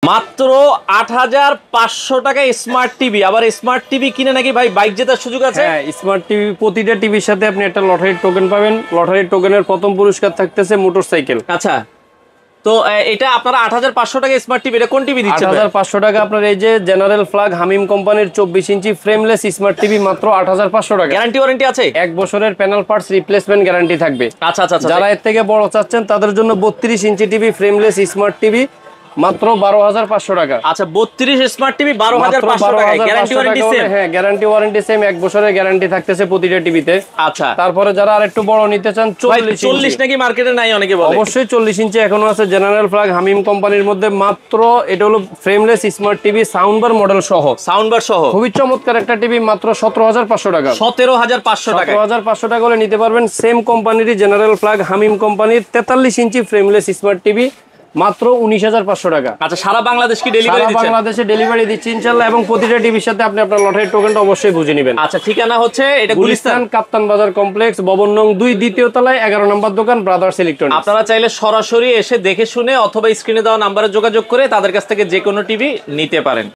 মাত্র ৮৫০০ টাকায় smart TV. আবার স্মার্ট টিভি কিনে নাকি ভাই বাইক জেতার সুযোগ আছে? হ্যাঁ, স্মার্ট টিভি, প্রতিটা টিভির সাথে আপনি একটা লটারির টোকেন পাবেন। লটারির টোকেনের প্রথম পুরস্কার থাকতেছে মোটরসাইকেল। আচ্ছা, তো এটা আপনারা ৮৫০০ টাকা স্মার্ট টিভি, এটা কোন টিভি দিচ্ছেন? ৮৫০০ টাকা আপনার এই যে জেনারেল ফ্ল্যাগ হামিম কোম্পানির 24 ইঞ্চি ফ্রেমলেস স্মার্ট টিভি মাত্র ৮৫০০ টাকা। গ্যারান্টি ওয়ারেন্টি আছে? 1 বছরের প্যানেল পার্টস রিপ্লেসমেন্ট গ্যারান্টি থাকবে। আচ্ছা আচ্ছা আচ্ছা। যারা এর থেকে বড় চাচ্ছেন তাদের জন্য 32 inch TV frameless smart TV মাত্র ১২৫০০ টাকা। আচ্ছা, 32 স্মার্ট টিভি ১২৫০০ টাকা। Guarantee warranty same? হ্যাঁ, গ্যারান্টি ওয়ারেন্টি সেম, 1 বছরের গ্যারান্টি থাকতেছে প্রতিটা টিভিতে। আচ্ছা, তারপরে যারা আরেকটু বড় নিতে চান 40 নাকি মার্কেটে নাই অনেকে বলে? অবশ্যই 40 ইঞ্চি এখনো আছে জেনারেল ফ্ল্যাগ হামিম কোম্পানির মধ্যে। মাত্র এটা হলো frameless smart TV sound bar model সহ, সাউন্ড বার সহ খুবই চমৎকার একটা টিভি মাত্র ১৭৫০০ টাকা। ১৭৫০০ টাকা। ১৭৫০০ টাকা হলে নিতে পারবেন। সেম কোম্পানিরই জেনারেল ফ্ল্যাগ হামিম কোম্পানির 43 ইঞ্চি ফ্রেমলেস স্মার্ট টিভি মাত্র ১৯৫০০ টাকা। আচ্ছা, সারা বাংলাদেশ কি ডেলিভারি দিচ্ছেন? সারা বাংলাদেশে ডেলিভারি দিচ্ছি ইনশাআল্লাহ, এবং প্রতিটা টিভির সাথে আপনি আপনার লটারির টোকেনটা অবশ্যই বুঝে নেবেন। আচ্ছা, ঠিকানা হচ্ছে এটা গুলিস্তান কাপ্তান বাজার কমপ্লেক্স, ভবন নং 2, দ্বিতীয় তলায়, 11 নম্বর দোকান, ব্রাদার্স ইলেকট্রনিক্স। আপনারা চাইলে সরাসরি এসে দেখে শুনে অথবা স্ক্রিনে দেওয়া নাম্বারে যোগাযোগ করে তাদের কাছ থেকে যে কোনো টিভি নিতে পারেন।